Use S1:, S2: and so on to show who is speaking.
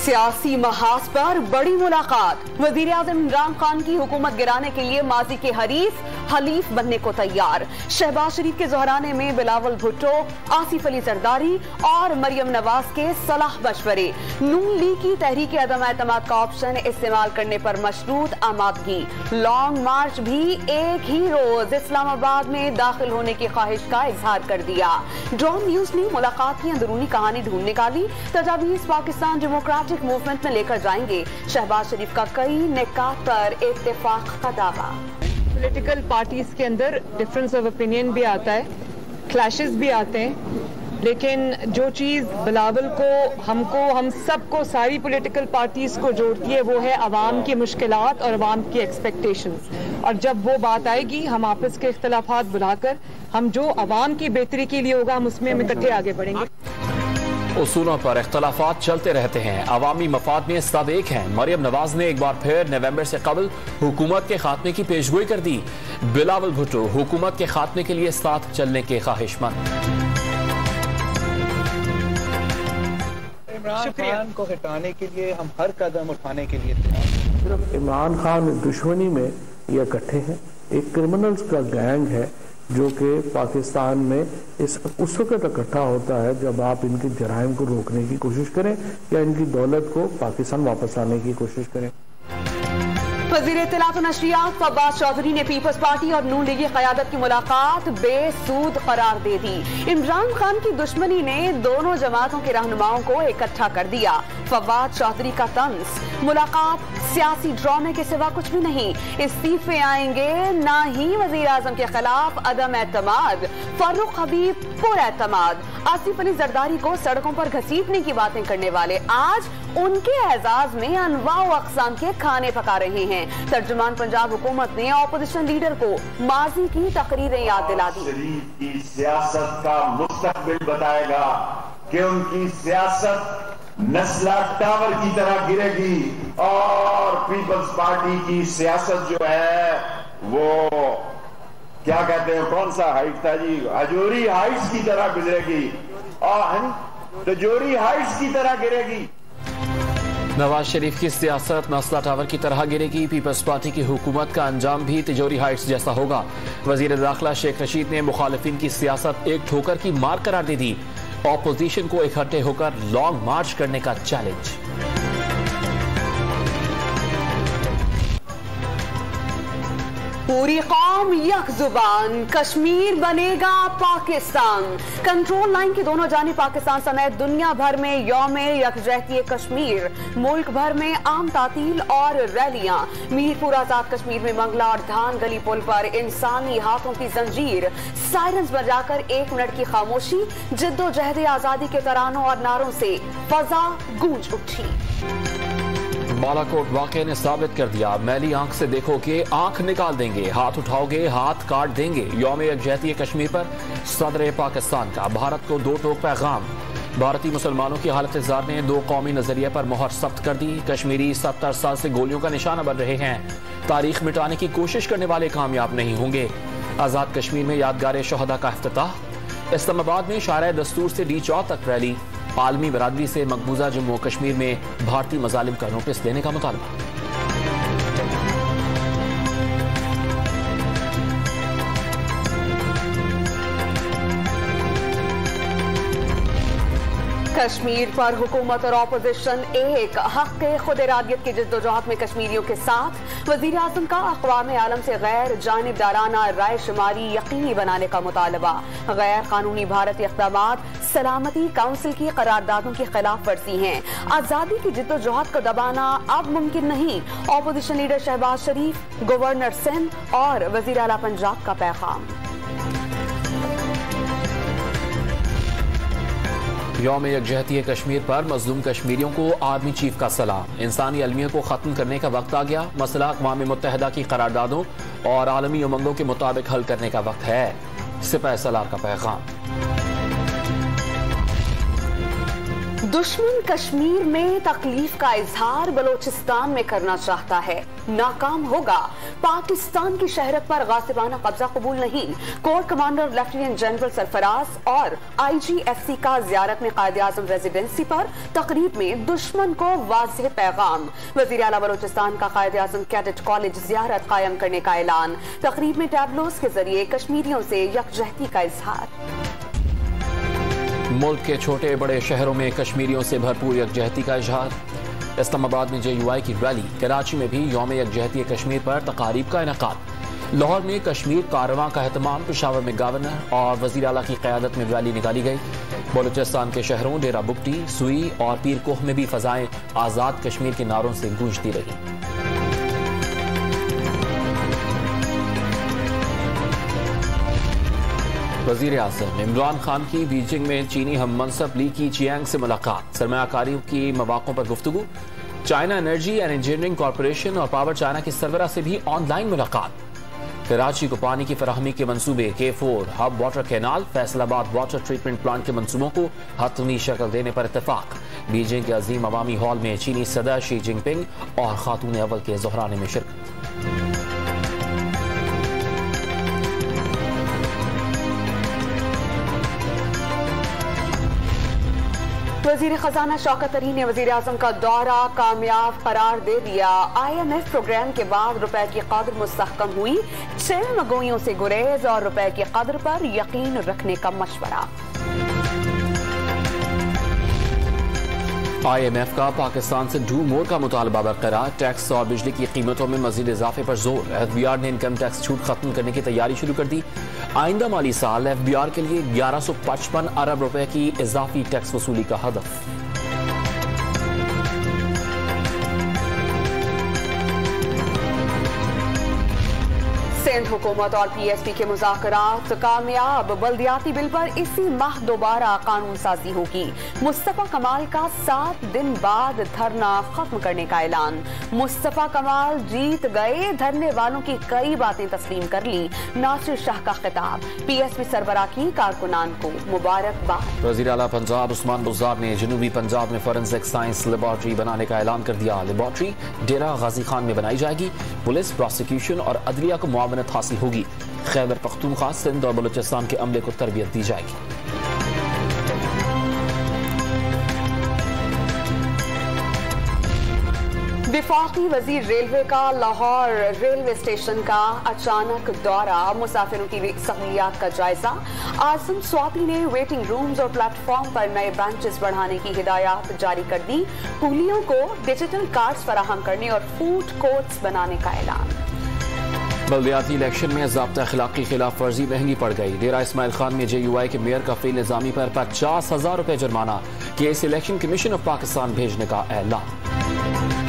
S1: सियासी महाज पर बड़ी मुलाकात। वजीर आज़म इमरान खान की हुकूमत गिराने के लिए माजी के हलीफ बनने को तैयार। शहबाज शरीफ के ज़हराने में बिलावल भुट्टो, आसिफ अली जरदारी और मरियम नवाज के सलाह मशवरे। नून लीग की तहरीक अदम एतमाद का ऑप्शन इस्तेमाल करने पर मशरूत आमादगी। लॉन्ग मार्च भी एक ही रोज इस्लामाबाद में दाखिल होने की ख्वाहिश का इजहार कर दिया। ड्रॉन न्यूज ने मुलाकात की अंदरूनी कहानी ढूंढ निकाली। तजावीज़ पाकिस्तान डेमोक्रेटिक मूवमेंट में लेकर जाएंगे। शहबाज शरीफ का कई निकात पर इत्तेफाक का दावा।
S2: पॉलिटिकल पार्टीज के अंदर डिफरेंस ऑफ ओपिनियन भी आता है, क्लैशेस भी आते हैं, लेकिन जो चीज़ बिलावल को, हम सबको, सारी पॉलिटिकल पार्टीज को जोड़ती है वो है अवाम की मुश्किलात और अवाम की एक्सपेक्टेशंस। और जब वो बात आएगी हम आपस के इख्तलाफात बुलाकर हम जो अवाम की बेहतरी के लिए होगा हम उसमें इकट्ठे आगे बढ़ेंगे।
S3: उसूलों पर इख्तलाफात चलते रहते हैं, अवामी मफाद में सब एक हैं। मरियम नवाज ने एक बार फिर नवंबर से कबल हुकूमत के खात्मे की पेशगोई कर दी। बिलावल भुट्टो हुकूमत के खात्मे के लिए साथ चलने के ख्वाहिशमंद।
S4: इमरान खान को हटाने के लिए हम हर कदम उठाने के लिए तैयार हैं।
S5: सिर्फ इमरान खान दुश्मनी में ये इकट्ठे हैं, एक क्रिमिनल्स का गैंग है जो कि पाकिस्तान में उस वक्त इकट्ठा होता है जब आप इनकी जराइम को रोकने की कोशिश करें या इनकी दौलत को पाकिस्तान वापस लाने की कोशिश करें।
S1: वज़ीर इत्तलात व नशरियात फवाद चौधरी ने पीपल्स पार्टी और नून लीगी क़यादत की मुलाकात बेसूद करार दे दी। इमरान खान की दुश्मनी ने दोनों जमातों के रहनुमाओं को इकट्ठा कर दिया। फवाद चौधरी का तंज, मुलाकात सियासी ड्रामे के सिवा कुछ भी नहीं। इस्तीफे आएंगे, ना ही वज़ीर आज़म के खिलाफ अदम एतमाद। फारूक हबीब पुर एतमाद। आसिफ अली जरदारी को सड़कों पर घसीटने की बातें करने वाले आज उनके एजाज में अनवाउ अक़साम के खाने पका रहे हैं। तर्जुमान पंजाब हुकूमत ने ऑपोजिशन लीडर को माजी की तकरीरें याद दिला दी।
S6: शरीफ की सियासत का मुस्तकबिल बताएगा कि उनकी सियासत नस्ला टावर की तरह गिरेगी और पीपल्स पार्टी की सियासत जो है वो क्या कहते हैं, कौन सा हाइट था जी, हजूरी हाइट्स की तरह गुजरेगी और तजोरी हाइट्स की तरह गिरेगी।
S3: नवाज शरीफ की सियासत नस्ला टावर की तरह गिरेगी। पीपल्स पार्टी की हुकूमत का अंजाम भी तिजोरी हाइट्स जैसा होगा। वजीर दाखिला शेख रशीद ने मुखालिफिन की सियासत एक ठोकर की मार करार दे दी। ऑपोजिशन को इकट्ठे होकर लॉन्ग मार्च करने का चैलेंज।
S1: पूरी कौम यक जुबान, कश्मीर बनेगा पाकिस्तान। कंट्रोल लाइन की दोनों जानिब पाकिस्तान समेत दुनिया भर में यौम यकजहती कश्मीर। मुल्क भर में आम तातील और रैलियां। मीरपुर आजाद कश्मीर में मंगला और धान गली पुल पर इंसानी हाथों की जंजीर। सायरन्स बजाकर 1 मिनट की खामोशी। जिद्दोजहद आजादी के तरानों और नारों से फजा गूंज उठी।
S3: बालाकोट वाक़े ने साबित कर दिया, मैली आंख से देखोगे आंख निकाल देंगे, हाथ उठाओगे हाथ काट देंगे। यौम यकजहती कश्मीर पर सदर पाकिस्तान का भारत को 2 टोक पैगाम। भारतीय मुसलमानों की हालत जार ने 2 कौमी नजरिए पर मोहर सख्त कर दी। कश्मीरी 70 साल से गोलियों का निशाना बन रहे हैं। तारीख मिटाने की कोशिश करने वाले कामयाब नहीं होंगे। आजाद कश्मीर में यादगार शोहदा का इफ्तिताह। इस्लामाबाद में शारा दस्तूर से डी चौक तक रैली। आलमी बरादरी से मकबूजा जम्मू कश्मीर में भारतीय मजालिम का नोटिस देने का मुतालबा।
S1: कश्मीर पर हुकूमत और ऑपोजिशन एक। हक खुद इरादियत की जिद्दोजहद में कश्मीरियों के साथ। वजीर आज़म का अक़वाम आलम से गैर जानिबदाराना राय शुमारी यकीनी बनाने का मुतालबा। गैर कानूनी भारतीय इक़दामात सलामती काउंसिल की करारदादों की खिलाफ वर्जी हैं। आज़ादी की जिद्दोजहद को दबाना अब मुमकिन नहीं। ऑपोजिशन लीडर शहबाज शरीफ, गवर्नर सिंध और वज़ीर आला पंजाब का पैगाम।
S3: यौम यकजहती कश्मीर पर मजलूम कश्मीरियों को आर्मी चीफ का सलाम। इंसानी अलमिया को खत्म करने का वक्त आ गया। मसला अक़वाम मुत्तहिदा की करारदादों और आलमी उमंगों के मुताबिक हल करने का वक्त है। सिपह सलार का पैगाम।
S1: दुश्मन कश्मीर में तकलीफ का इजहार बलोचिस्तान में करना चाहता है, नाकाम होगा। पाकिस्तान की शहरत पर गासिबाना कब्जा कबूल नहीं। Core commander lieutenant general Sarfaraz और IGFC का ज़ियारत में कायद-ए-आज़म रेजिडेंसी पर तकरीब में दुश्मन को वाज़ेह पैगाम। वज़ीर आला बलोचिस्तान का कायद-ए-आज़म कैडेट कॉलेज ज़ियारत कायम करने का ऐलान। तकरीब में टैबलोस के जरिए कश्मीरियों से यकजहती का इजहार।
S3: मुल्क के छोटे बड़े शहरों में कश्मीरियों से भरपूर यकजहती का इजहार। इस्लामाबाद में JUI की रैली, कराची में भी यौम यकजहती कश्मीर पर तकारीब का इनेकाद। लाहौर में कश्मीर कारवां का एहतमाम, पेशावर में गवर्नर और वज़ीर आला की क़यादत में रैली निकाली गई। बलूचिस्तान के शहरों डेरा बुगटी, सुई और पीरकोह में भी फजाएं आज़ाद कश्मीर के नारों से गूंजती रही। वज़ीर आज़म इमरान खान की बीजिंग में चीनी हम मनसब ली की चियांग से मुलाकात। सरमायाकारियों की मौक़ों पर गुफ्तगू। China energy and engineering corporation और पावर चाइना की सरबरा से भी ऑनलाइन मुलाकात। कराची को पानी की फराहमी के मंसूबे K4 hub water canal, Faisalabad water treatment plant के मंसूबों को हतमी शक्ल देने पर इत्तेफाक। बीजिंग के अजीम अवामी हॉल में चीनी सदर शी जिनपिंग और खातून अव्वल के ज़ोहराने में शिरकत।
S1: वज़ीर खजाना शौकत तरीन ने वज़ीर आज़म का दौरा कामयाब करार दे दिया। IMF प्रोग्राम के बाद रुपए की कदर मुस्तहकम हुई। 6 मगोइयों से गुरेज और रुपए की कदर पर यकीन रखने का मशवरा।
S3: IMF का पाकिस्तान से डू मोर का मुतालबा बरकरार। टैक्स और बिजली की कीमतों में मजीद इजाफे पर जोर। FBR ने इनकम टैक्स छूट खत्म करने की तैयारी शुरू कर दी। आइंदा माली साल FBR के लिए 1155 अरब रुपए की इजाफी टैक्स वसूली का हदफ।
S1: सिंध हुकूमत और PSP के मुज़ाकरात कामयाब। बल्दियाती बिल पर इसी माह दोबारा कानून साजी होगी। मुस्तफा कमाल का 7 दिन बाद धरना खत्म करने का ऐलान। मुस्तफा कमाल जीत गए, धरने वालों की कई बातें तस्लीम कर ली। नासिर शाह का खिताब। PSP सरबराह की कारकुनान को मुबारकबाद।
S3: वज़ीर आला पंजाब उस्मान बुज़दार ने जनूबी पंजाब में फॉरेंसिक साइंस लेबॉर्ट्री बनाने का ऐलान कर दिया। लेबॉर्ट्री डेरा गाजी खान में बनाई जाएगी। पुलिस, प्रोसिक्यूशन और अदलिया को मुआवनत हासिल होगी। खैबर पख्तूनख्वा, सिंध और बलूचिस्तान के अमले को तरबियत दी जाएगी।
S1: विफाकी वजीर रेलवे का लाहौर रेलवे स्टेशन का अचानक दौरा। मुसाफिरों की सहूलियात का जायजा। आजम स्वाति ने वेटिंग रूम्स और प्लेटफॉर्म पर नए बेंचेस बढ़ाने की हिदायत जारी कर दी। कुलियों को डिजिटल कार्ड्स फराहम करने और फूड कोर्ट्स बनाने का ऐलान।
S3: बल्दियाती इलेक्शन में ज़ाब्ता अखलाक की खिलाफ वर्जी महंगी पड़ गई। डेरा इस्माइल खान में JUI के मेयर कफील निजामी पर 50,000 रुपए जुर्माना। Case election commission of Pakistan भेजने का ऐलान।